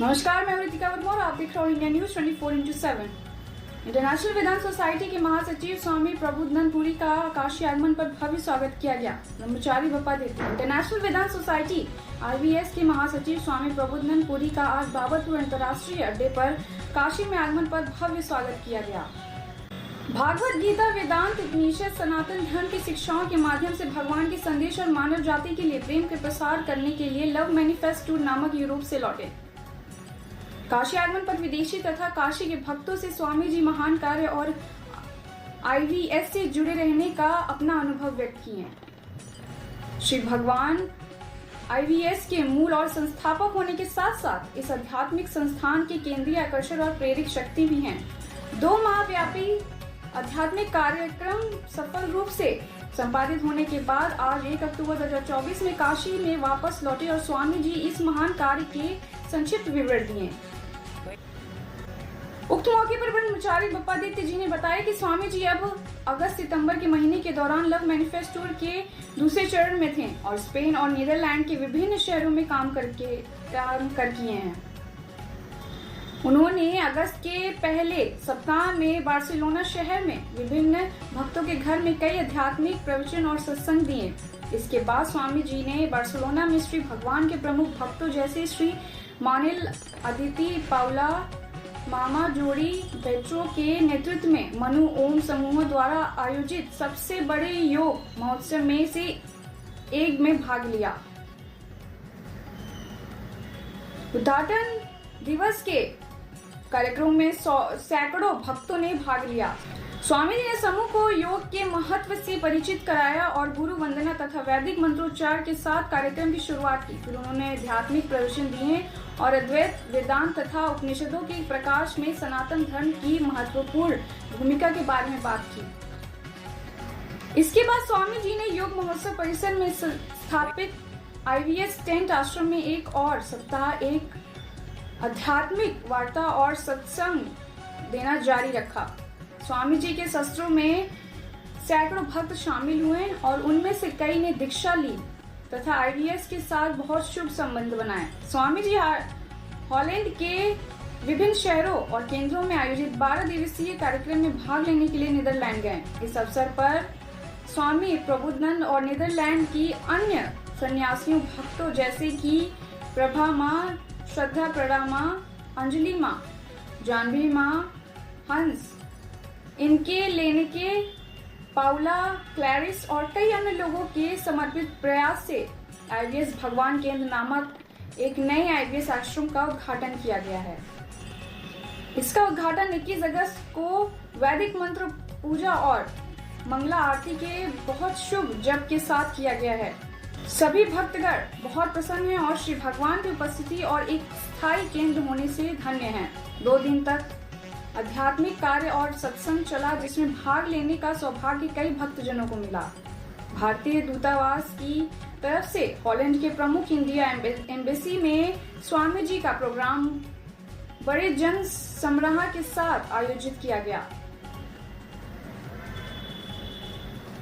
नमस्कार, मैं रितिका वर्मा और आप देख रहे हो इंडिया न्यूज 24/7। इंटरनेशनल वेदांत सोसाइटी के महासचिव स्वामी प्रबोधानंद पुरी का काशी आगमन पर भव्य स्वागत किया गया। ब्रह्मचारी बप्पा देते इंटरनेशनल वेदांत सोसाइटी IVS के महासचिव स्वामी प्रबोधानंद पुरी का आज बाबतपुर अंतर्राष्ट्रीय अड्डे पर काशी में आगमन पर भव्य स्वागत किया गया। भागवत गीता, वेदांत, उपनिषद, सनातन धर्म की शिक्षाओं के माध्यम से भगवान के संदेश और मानव जाति के लिए प्रेम के प्रसार करने के लिए लव मैनिफेस्ट टूर नामक यूरोप से लौटे। काशी आगमन पर विदेशी तथा काशी के भक्तों से स्वामी जी महान कार्य और IVS से जुड़े रहने का अपना अनुभव व्यक्त किए। श्री भगवान IVS के मूल और संस्थापक होने के साथ साथ इस आध्यात्मिक संस्थान के केंद्रीय आकर्षण और प्रेरक शक्ति भी हैं। 2 माह व्यापी आध्यात्मिक कार्यक्रम सफल रूप से संपादित होने के बाद आज 1 अक्टूबर 2024 में काशी में वापस लौटे और स्वामी जी इस महान कार्य के संक्षिप्त विवरण दिए। उक्त मौके पर ब्रह्मचारी बप्पादित्य जी ने बताया कि स्वामी जी अब अगस्त-सितंबर के महीने के दौरान लव मैनिफेस्ट टूर के दूसरे चरण में थे और स्पेन और नीदरलैंड के विभिन्न शहरों में काम कर किए हैं। उन्होंने अगस्त के पहले सप्ताह में बार्सिलोना शहर में विभिन्न भक्तों के घर में कई आध्यात्मिक प्रवचन और सत्संग दिए। इसके बाद स्वामी जी ने बार्सिलोना में श्री भगवान के प्रमुख भक्तों जैसे श्री मानिल अदिति पाउला मामा जोड़ी बेट्रो के नेतृत्व में मनु ओम समूह द्वारा आयोजित सबसे बड़े योग महोत्सव में से एक में भाग लिया। उद्घाटन दिवस के कार्यक्रम में सैकड़ों भक्तों ने भाग लिया। स्वामी जी ने समूह को योग के महत्व से परिचित कराया और गुरु वंदना तथा वैदिक मंत्रोच्चार के साथ कार्यक्रम की शुरुआत की। फिर उन्होंने आध्यात्मिक प्रवचन दिए और अद्वैत, वेदांत तथा उपनिषदों के प्रकाश में सनातन धर्म की महत्वपूर्ण भूमिका के बारे में बात की। इसके बाद स्वामी जी ने योग महोत्सव परिसर में स्थापित IVS टेंट आश्रम में एक और सप्ताह एक आध्यात्मिक वार्ता और सत्संग देना जारी रखा। स्वामी जी के शस्त्रों में सैकड़ों भक्त शामिल हुए और उनमें से कई ने दीक्षा ली तथा IVS के साथ बहुत शुभ संबंध बनाए। स्वामी जी हॉलैंड के विभिन्न शहरों और केंद्रों में आयोजित 12 दिवसीय कार्यक्रम में भाग लेने के लिए नीदरलैंड गए। इस अवसर पर स्वामी प्रबोधानंद और नीदरलैंड की अन्य सन्यासियों भक्तों जैसे कि प्रभा माँ, श्रद्धा प्रणा माँ, अंजलि माँ, जानवी माँ, हंस, इनके लेने के पाउला, क्लैरिस और कई अन्य लोगों के समर्पित प्रयास से IVS भगवान केंद्र नामक एक नए IVS आश्रम का उद्घाटन किया गया है। इसका उद्घाटन 21 अगस्त को वैदिक मंत्र पूजा और मंगला आरती के बहुत शुभ जप के साथ किया गया है। सभी भक्तगण बहुत प्रसन्न हैं और श्री भगवान की उपस्थिति और एक स्थायी केंद्र होने से धन्य हैं। 2 दिन तक आध्यात्मिक कार्य और सत्संग चला जिसमें भाग लेने का सौभाग्य कई भक्तजनों को मिला। भारतीय दूतावास की तरफ से हॉलैंड के प्रमुख इंडिया एम्बेसी में स्वामी जी का प्रोग्राम बड़े जन समराह के साथ आयोजित किया गया।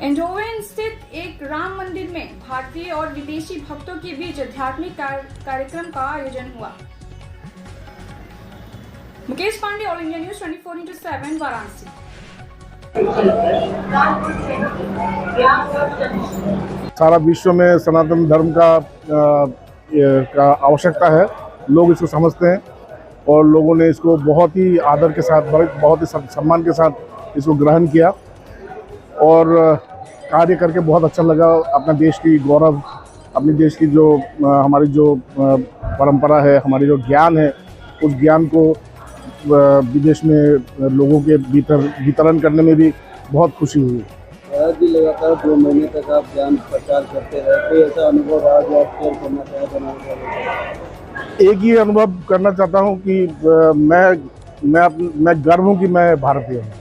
एंडोवन स्थित एक राम मंदिर में भारतीय और विदेशी भक्तों के बीच आध्यात्मिक कार्यक्रम का आयोजन हुआ। Mukesh Pandey, all India news 24/7 Varanasi. सारा विश्व में सनातन धर्म का आवश्यकता है। लोग इसको समझते हैं और लोगों ने इसको बहुत ही आदर के साथ, बहुत ही सम्मान के साथ इसको ग्रहण किया और कार्य करके बहुत अच्छा लगा। अपना देश की गौरव, अपने देश की जो हमारी जो परंपरा है, हमारी जो ज्ञान है, उस ज्ञान को विदेश में लोगों के वितरण करने में भी बहुत खुशी हुई। जी लगातार 2 महीने तक आप ज्ञान प्रचार करते रहे, कोई ऐसा अनुभव रहा जो आप शेयर करना चाहते? एक ही अनुभव करना चाहता हूँ कि मैं गर्व हूँ कि मैं भारतीय हूँ।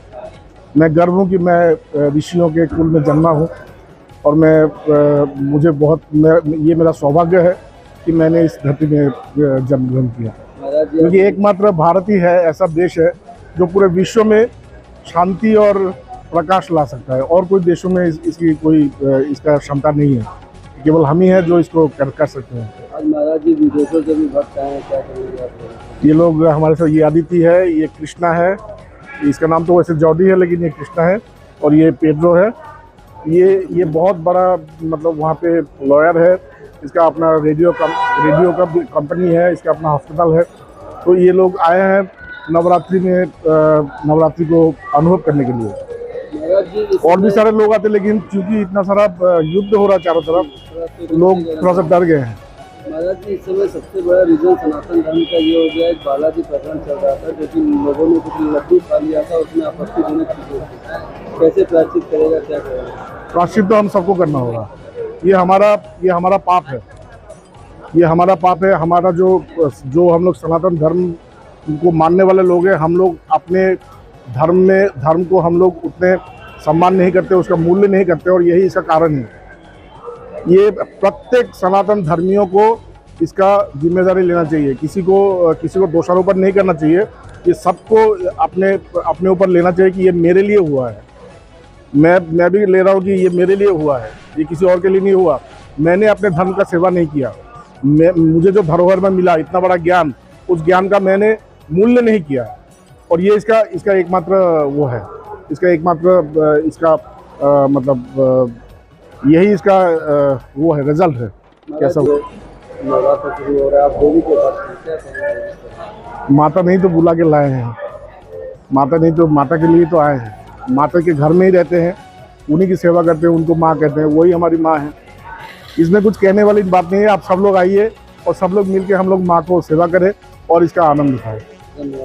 मैं गर्व हूँ कि मैं ऋषियों के कुल में जन्मा हूँ और मुझे ये मेरा सौभाग्य है कि मैंने इस धरती में जन्म ग्रहण किया, क्योंकि एकमात्र भारत ही है ऐसा देश है जो पूरे विश्व में शांति और प्रकाश ला सकता है और कोई देशों में इसका क्षमता नहीं है। केवल हम ही हैं जो इसको कर सकते हैं। आज महाराज महाराज जी विदेशों से भी भक्त आए हैं, क्या करेंगे आप लोग? ये लोग हमारे साथ, ये आदित्य है, ये कृष्णा है, इसका नाम तो वैसे जॉडी है लेकिन ये कृष्णा है, और ये पेड्रो है। ये बहुत बड़ा मतलब वहाँ पे लॉयर है, इसका अपना रेडियो का भी कंपनी है, इसका अपना हॉस्पिटल है। तो ये लोग आए हैं नवरात्रि में नवरात्रि को अनुभव करने के लिए। महाराज जी और भी सारे लोग आते, लेकिन क्योंकि इतना सारा युद्ध हो रहा है चारों तरफ, लोग थोड़ा सा डर गए हैं। महाराज जी इस समय सबसे बड़ा रीजन सनातन धर्म का ये हो गया है, बालाजी प्रकरण चल रहा था, जो कि लोगों ने कुछ लड्डू खा लिया था, उसमें आपत्तिजनक चीजें थी। कैसे प्रायश्चित करेगा, क्या करेगा? प्रायश्चित तो हम सबको करना होगा। ये हमारा पाप है, ये हमारा पाप है। हमारा जो हम लोग सनातन धर्म को मानने वाले लोग हैं, हम लोग अपने धर्म को हम लोग उतने सम्मान नहीं करते, उसका मूल्य नहीं करते, और यही इसका कारण है। ये प्रत्येक सनातन धर्मियों को इसका जिम्मेदारी लेना चाहिए, किसी को दोषारोपण नहीं करना चाहिए। ये सबको अपने ऊपर लेना चाहिए कि ये मेरे लिए हुआ है। मैं भी ले रहा हूँ कि ये मेरे लिए हुआ है, ये किसी और के लिए नहीं हुआ। मैंने अपने धर्म का सेवा नहीं किया, मुझे जो धरोहर में मिला इतना बड़ा ज्ञान, उस ज्ञान का मैंने मूल्य नहीं किया, और ये इसका एकमात्र वो है, इसका एकमात्र मतलब यही इसका वो है, रिजल्ट है। कैसा हुआ? नवरात्र शुरू हो रहा है, आप देवी के भक्त हैं, क्या करेंगे? माता नहीं तो बुला के लाए हैं, माता के लिए तो आए हैं। माता के घर में ही रहते हैं, उन्हीं की सेवा करते हैं, उनको माँ कहते हैं, वही हमारी माँ है। इसमें कुछ कहने वाली बात नहीं है। आप सब लोग आइए और सब लोग मिलके हम लोग माँ को सेवा करें और इसका आनंद उठाएं। धन्यवाद।